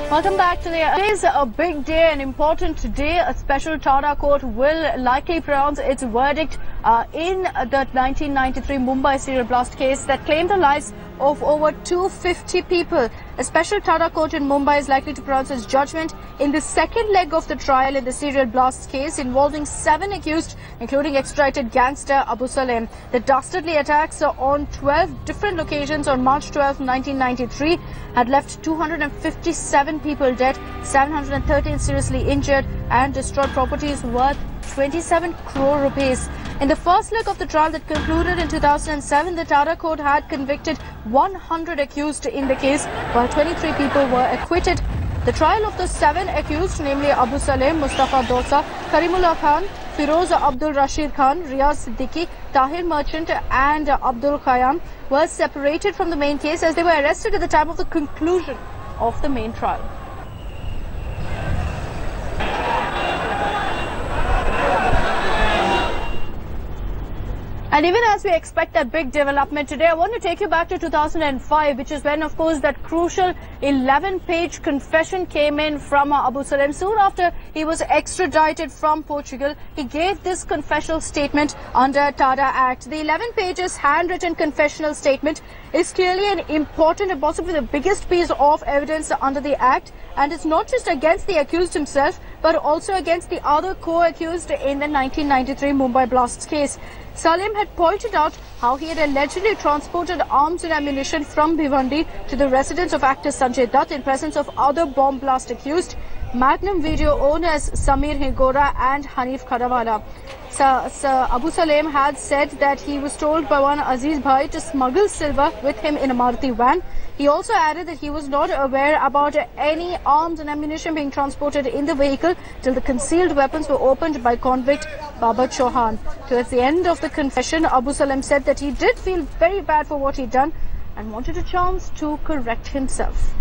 Welcome back to the. It is a big day, an important day. A special TADA court will likely pronounce its verdict in the 1993 Mumbai serial blast case that claimed the lives of over 250 people. A special TADA court in Mumbai is likely to pronounce its judgment in the second leg of the trial in the serial blast case involving 7 accused, including extradited gangster Abu Salem. The dastardly attacks on 12 different locations on March 12, 1993 had left 257 people dead, 713 seriously injured and destroyed properties worth 27 crore rupees. In the first leg of the trial that concluded in 2007, the TADA court had convicted 100 accused in the case, while 23 people were acquitted. The trial of the 7 accused, namely Abu Salem, Mustafa Dosa, Karimullah Khan, Firoz Abdul Rashid Khan, Riyaz Siddiqui, Tahir Merchant and Abdul Khayyam, was separated from the main case as they were arrested at the time of the conclusion of the main trial. And even as we expect that big development today, I want to take you back to 2005, which is when, of course, that crucial 11-page confession came in from Abu Salem. Soon after he was extradited from Portugal, he gave this confessional statement under TADA Act. The 11 pages handwritten confessional statement is clearly an important and possibly the biggest piece of evidence under the Act. And it's not just against the accused himself, but also against the other co-accused in the 1993 Mumbai blasts case. Salim had pointed out how he had allegedly transported arms and ammunition from Bhiwandi to the residence of actor Sanjay Dutt in presence of other bomb blast accused, Magnum video owners Samir Hingora and Hanif Khadawala. Abu Salem had said that he was told by one Aziz Bhai to smuggle silver with him in a Maruti van. He also added that he was not aware about any arms and ammunition being transported in the vehicle till the concealed weapons were opened by convict Baba Chauhan. Towards the end of the confession, Abu Salem said that he did feel very bad for what he'd done and wanted a chance to correct himself.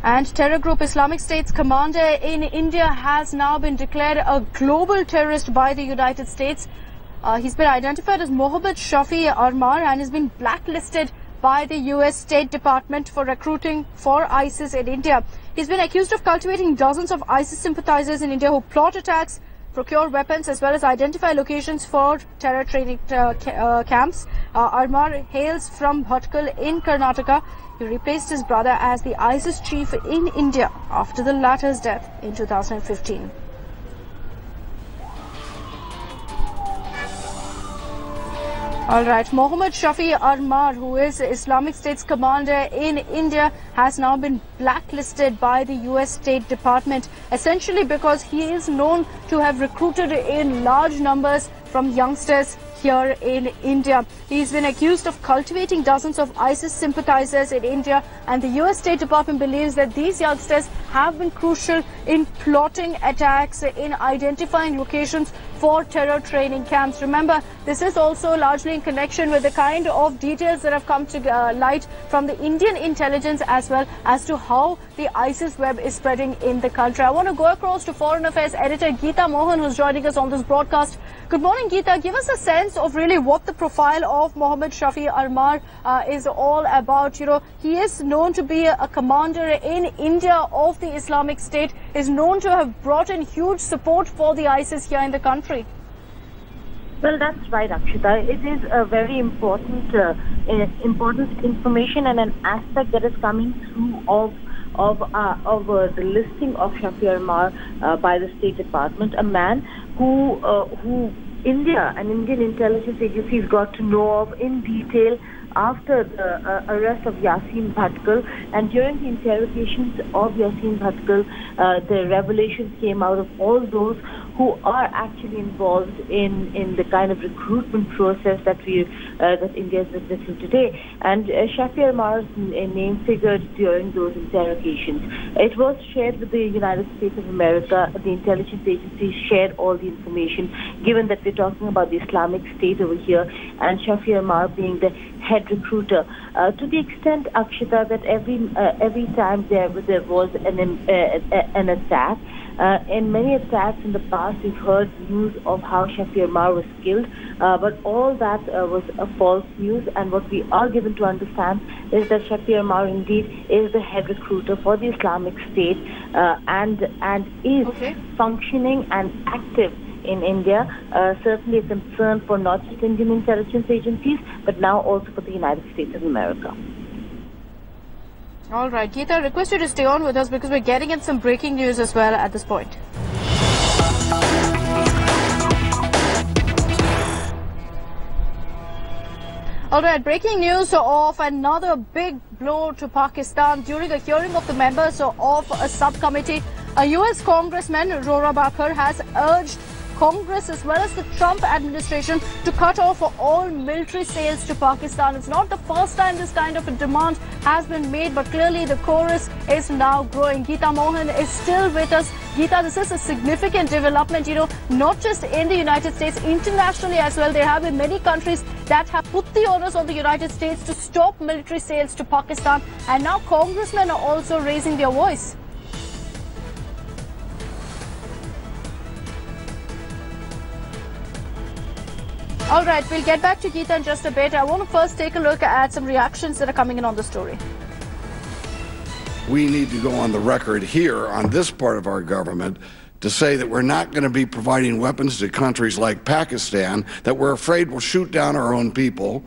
And terror group Islamic State's commander in India has now been declared a global terrorist by the United States. He's been identified as Mohammed Shafi Armar and has been blacklisted by the US State Department for recruiting for ISIS in India. He's been accused of cultivating dozens of ISIS sympathizers in India who plot attacks, procure weapons as well as identify locations for terror training camps. Armar hails from Bhatkal in Karnataka. He replaced his brother as the ISIS chief in India after the latter's death in 2015. Alright, Mohammed Shafi Armar, who is Islamic State's commander in India, has now been blacklisted by the US State Department, essentially because he is known to have recruited in large numbers from youngsters here in India. He's been accused of cultivating dozens of ISIS sympathizers in India, and the US State Department believes that these youngsters have been crucial in plotting attacks, in identifying locations for terror training camps. Remember, this is also largely in connection with the kind of details that have come to light from the Indian intelligence as well as to how the ISIS web is spreading in the country. I want to go across to Foreign Affairs editor Geeta Mohan, who's joining us on this broadcast. Good morning, Geeta. Give us a sense of really what the profile of Mohammed Shafi Armar is all about. You know, he is known to be a commander in India of the Islamic State, is known to have brought in huge support for the ISIS here in the country. Well, that's right, Akshita. It is a very important information and an aspect that is coming through of the listing of Shafi Armar by the State Department, a man who India and Indian intelligence agencies got to know of in detail after the arrest of Yasin Bhatkal, and during the interrogations of Yasin Bhatkal, the revelations came out of all those who are actually involved in the kind of recruitment process that India is witnessing today. And Shafi Armar's name figured during those interrogations. It was shared with the United States of America. The intelligence agencies shared all the information, given that we're talking about the Islamic State over here, and Shafi Armar being the head recruiter. To the extent, Akshita, that every time there was an attack, In many attacks in the past, we've heard news of how Shafir Mar was killed, but all that was a false news. And what we are given to understand is that Shafir Mar indeed is the head recruiter for the Islamic State and is functioning and active in India. Certainly a concern for not just Indian intelligence agencies, but now also for the United States of America. All right, Geeta, I request you to stay on with us because we're getting in some breaking news as well at this point. All right, breaking news of another big blow to Pakistan. During a hearing of the members of a subcommittee, a US Congressman, Rora Bakar, has urged Congress as well as the Trump administration to cut off all military sales to Pakistan. It's not the first time this kind of a demand has been made, but clearly the chorus is now growing. Geeta Mohan is still with us. Geeta, this is a significant development, not just in the United States, internationally as well. There have been many countries that have put the onus on the United States to stop military sales to Pakistan, and now congressmen are also raising their voice. All right, we'll get back to Geeta in just a bit. I want to first take a look at some reactions that are coming in on the story. We need to go on the record here on this part of our government to say that we're not going to be providing weapons to countries like Pakistan that we're afraid will shoot down our own people,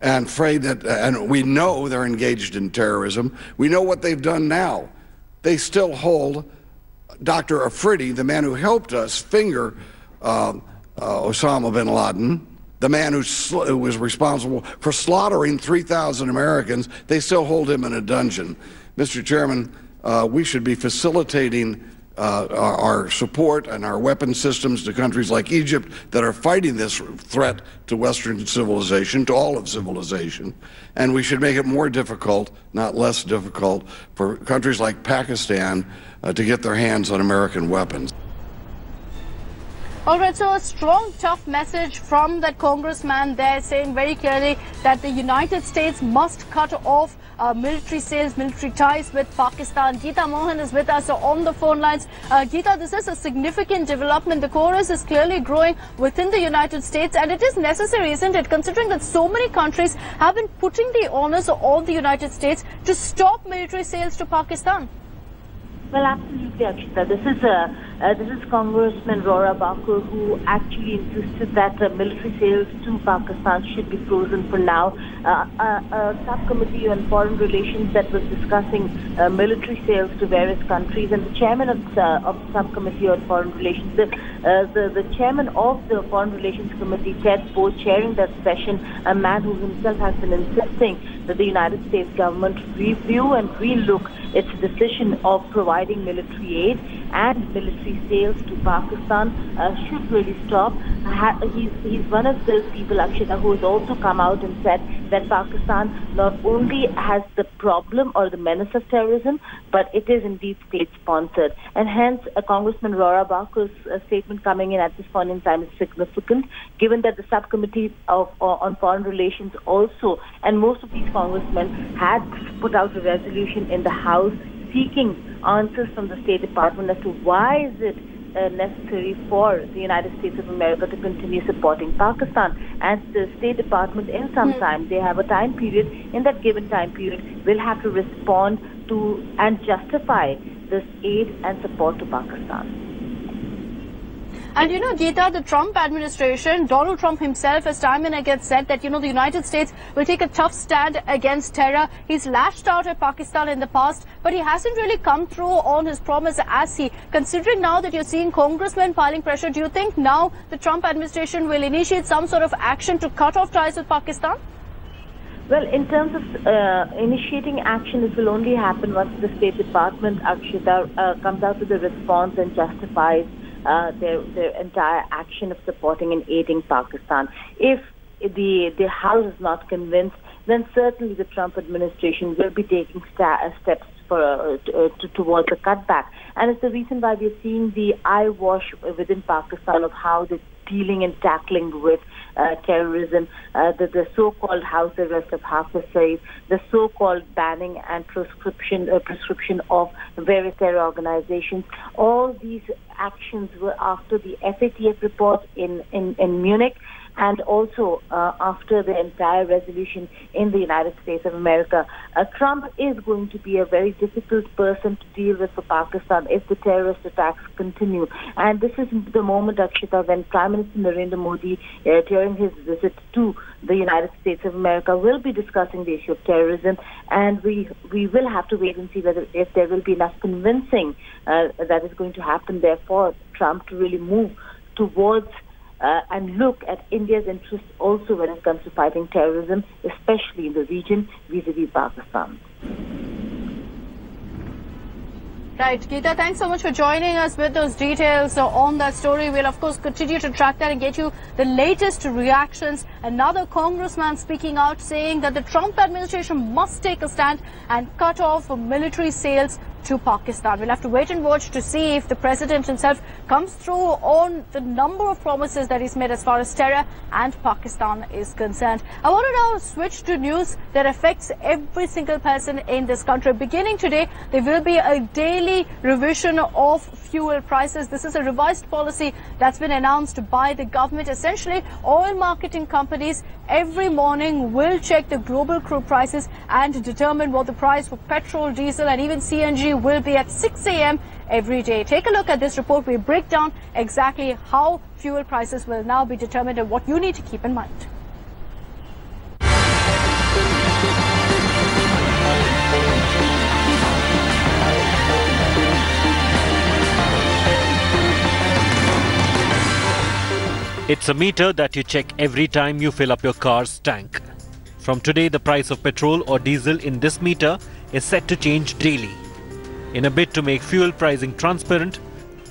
and afraid that, and we know they're engaged in terrorism. We know what they've done now. They still hold Dr. Afridi, the man who helped us finger Osama bin Laden, the man who was responsible for slaughtering 3,000 Americans. They still hold him in a dungeon. Mr. Chairman, we should be facilitating our support and our weapon systems to countries like Egypt that are fighting this threat to Western civilization, to all of civilization. And we should make it more difficult, not less difficult, for countries like Pakistan to get their hands on American weapons. All right, so a strong, tough message from that congressman there, saying very clearly that the United States must cut off military sales, military ties with Pakistan. Geeta Mohan is with us on the phone lines. Geeta, this is a significant development. The chorus is clearly growing within the United States, and it is necessary, isn't it, considering that so many countries have been putting the onus on the United States to stop military sales to Pakistan? Well, absolutely, Akshita. This is Congressman Rora Bakar who actually insisted that military sales to Pakistan should be frozen for now. A subcommittee on foreign relations that was discussing military sales to various countries, and the chairman of the subcommittee on foreign relations, the chairman of the foreign relations committee, Ted Poe, chairing that session, a man who himself has been insisting that the United States government review and relook its decision of providing military aid and military sales to Pakistan should really stop. He's one of those people, Akshita, who has also come out and said that Pakistan not only has the problem or the menace of terrorism, but it is indeed state-sponsored. And hence, Congressman Rora Bakar's statement coming in at this point in time is significant, given that the subcommittee on foreign relations also, and most of these congressmen had put out a resolution in the House seeking answers from the State Department as to why is it necessary for the United States of America to continue supporting Pakistan. And the State Department, in some time, they have a time period. In that given time period, will have to respond to and justify this aid and support to Pakistan. And Geeta, the Trump administration, Donald Trump himself has time and again said that, the United States will take a tough stand against terror. He's lashed out at Pakistan in the past, but he hasn't really come through on his promise as he. Considering now that you're seeing congressmen piling pressure, do you think now the Trump administration will initiate some sort of action to cut off ties with Pakistan? Well, in terms of initiating action, it will only happen once the State Department, Akshita, comes out with a response and justifies their entire action of supporting and aiding Pakistan. If the House is not convinced, then certainly the Trump administration will be taking steps to towards a cutback. And it's the reason why we're seeing the eyewash within Pakistan of how they're dealing and tackling with terrorism, the so-called house arrest of Hafiz Saeed, the so-called banning and prescription of various terror organizations. All these actions were after the FATF report in Munich, and also after the entire resolution in the United States of America. Trump is going to be a very difficult person to deal with for Pakistan if the terrorist attacks continue. And this is the moment, Akshita, when Prime Minister Narendra Modi, during his visit to the United States of America, will be discussing the issue of terrorism. And we will have to wait and see if there will be enough convincing that is going to happen there for Trump to really move towards and look at India's interests also when it comes to fighting terrorism, especially in the region vis-a-vis Pakistan. Right, Geeta, thanks so much for joining us with those details on that story. We'll, of course, continue to track that and get you the latest reactions. Another congressman speaking out saying that the Trump administration must take a stand and cut off military sales to Pakistan. We'll have to wait and watch to see if the president himself comes through on the number of promises that he's made as far as terror and Pakistan is concerned. I want to now switch to news that affects every single person in this country. Beginning today, there will be a daily revision of fuel prices. This is a revised policy that's been announced by the government. Essentially, oil marketing companies every morning will check the global crude prices and determine what the price for petrol, diesel and even CNG will be at 6 a.m. every day. Take a look at this report. We break down exactly how fuel prices will now be determined and what you need to keep in mind. It's a meter that you check every time you fill up your car's tank. From today, the price of petrol or diesel in this meter is set to change daily. In a bid to make fuel pricing transparent,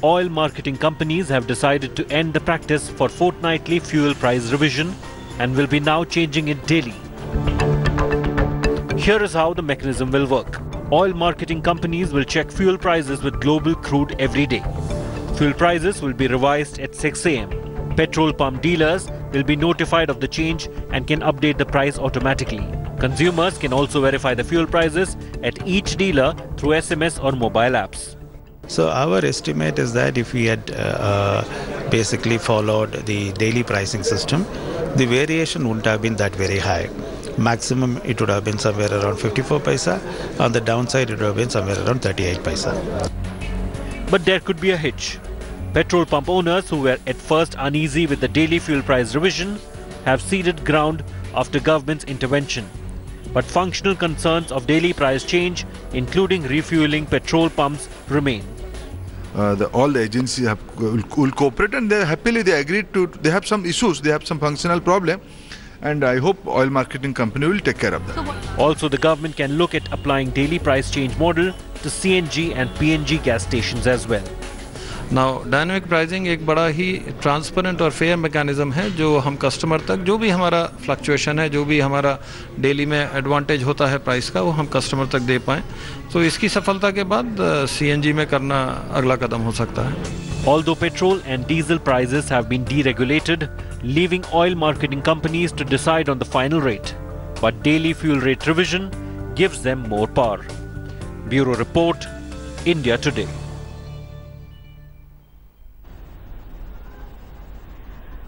oil marketing companies have decided to end the practice for fortnightly fuel price revision and will be now changing it daily. Here is how the mechanism will work. Oil marketing companies will check fuel prices with global crude every day. Fuel prices will be revised at 6 a.m. Petrol pump dealers will be notified of the change and can update the price automatically. Consumers can also verify the fuel prices at each dealer through SMS or mobile apps. So our estimate is that if we had basically followed the daily pricing system, the variation wouldn't have been that very high. Maximum it would have been somewhere around 54 paisa. On the downside it would have been somewhere around 38 paisa. But there could be a hitch. Petrol pump owners who were at first uneasy with the daily fuel price revision have ceded ground after government's intervention. But functional concerns of daily price change, including refueling petrol pumps, remain. All the agencies will cooperate, and happily they agreed to. They have some issues, they have some functional problem, and I hope oil marketing company will take care of that. Also, the government can look at applying daily price change model to CNG and PNG gas stations as well. Now dynamic pricing एक बड़ा ही transparent और fair mechanism है जो हम customer तक जो भी हमारा फ्लक्चुएशन है, जो भी हमारा डेली में एडवांटेज होता है प्राइस का, वो हम कस्टमर तक दे पाएँ. तो इसकी सफलता के बाद सीएनजी में करना अगला कदम हो सकता है. Although petrol and diesel prices have been deregulated, leaving oil marketing companies to decide on the final rate, but daily fuel rate revision gives them more power. Bureau Report, India Today.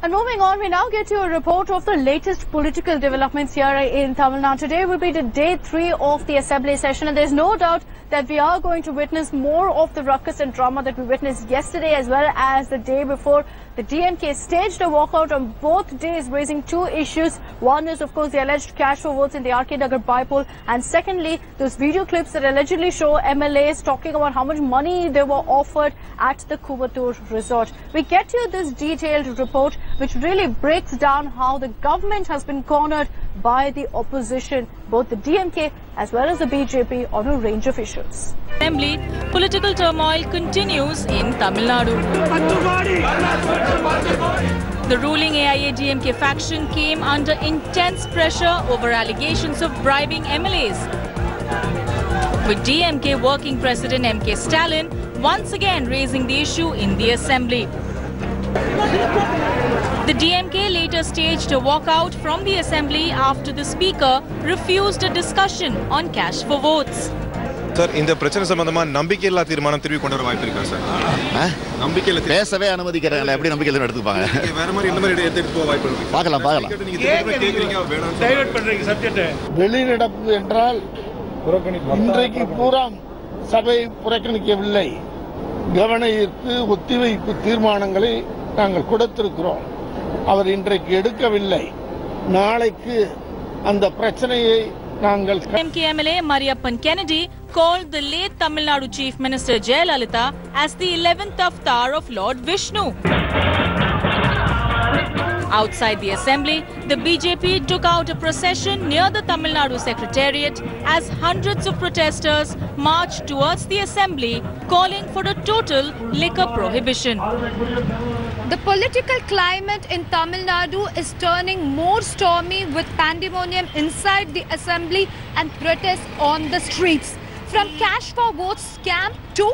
And moving on, we now get you a report of the latest political developments here in Tamil Nadu. Today will be the day 3 of the assembly session, and there's no doubt that we are going to witness more of the ruckus and drama that we witnessed yesterday as well as the day before. The DMK staged a walkout on both days, raising two issues. One is, of course, the alleged cash for votes in the RK Nagar bypoll, and secondly, those video clips that allegedly show MLAs talking about how much money they were offered at the Kuvatur resort. We get you this detailed report, which really breaks down how the government has been cornered by the opposition, both the DMK as well as the BJP, on a range of issues. Assembly, political turmoil continues in Tamil Nadu. The ruling AIADMK faction came under intense pressure over allegations of bribing MLAs. with DMK working president M.K. Stalin once again raising the issue in the assembly. The DMK later staged a walkout from the assembly after the speaker refused a discussion on cash for votes. Sir, in the பிரச்சனை சம்பந்தமா நம்பிக்கையில்லா தீர்மானம் திருப்பி கொண்டு வர வாய்ப்பு இருக்கா sir? நம்பிக்கையில்ல பேசவே அனுமதிக்கறாங்க. எப்படி நம்பிக்கையில்ல எடுத்துப்பாங்க? வேற மாதிரி இந்த மாதிரி எடுத்துட்டு போக வாய்ப்பு இருக்கு. பார்க்கலாம். நீங்க கேக்குறீங்க வேணாம். டைவர்ட் பண்றீங்க சப்ஜெக்ட். வெளிநடப்பு என்றால் இன்றைக்கு பூரா சபை புறக்கணிக்கவில்லை. கவன ஈர்ப்பு ஒத்திவைப்பு தீர்மானங்களை நாங்கள் கொடுத்திருக்கிறோம். அவர் இன்றைக்கு எடுக்கவில்லை. நாளைக்கு அந்த பிரச்சனையை நாங்கள் MK MLA Mariappan Kennedy called the late Tamil Nadu Chief Minister Jayalalitha as the 11th avatar of Lord Vishnu. Outside the assembly, the BJP took out a procession near the Tamil Nadu Secretariat as hundreds of protesters marched towards the assembly, calling for a total liquor prohibition. The political climate in Tamil Nadu is turning more stormy with pandemonium inside the assembly and protests on the streets. From cash for votes scam to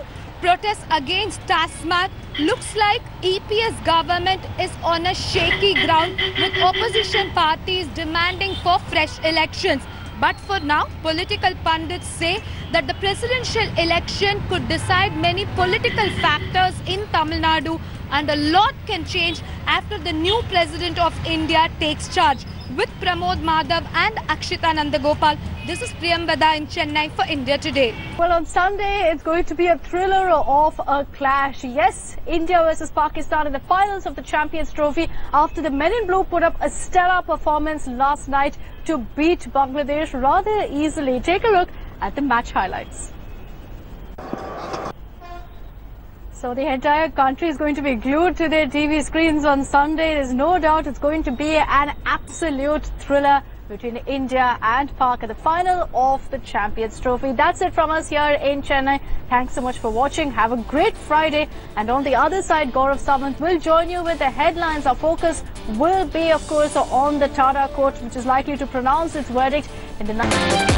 protests against TASMAC, looks like EPS government is on a shaky ground with opposition parties demanding for fresh elections. But for now, political pundits say that the presidential election could decide many political factors in Tamil Nadu, and a lot can change after the new president of India takes charge. With Pramod Madhav and Akshita Nandagopal, this is Priyambada in Chennai for India Today. Well, on Sunday, it's going to be a thriller of a clash. Yes, India versus Pakistan in the finals of the Champions Trophy after the Men in Blue put up a stellar performance last night to beat Bangladesh rather easily. Take a look at the match highlights. So the entire country is going to be glued to their TV screens on Sunday. There's no doubt it's going to be an absolute thriller between India and Pak at the final of the Champions Trophy. That's it from us here in Chennai. Thanks so much for watching. Have a great Friday. And on the other side, Gaurav Samant will join you with the headlines. Our focus will be, of course, on the TADA court, which is likely to pronounce its verdict in the night.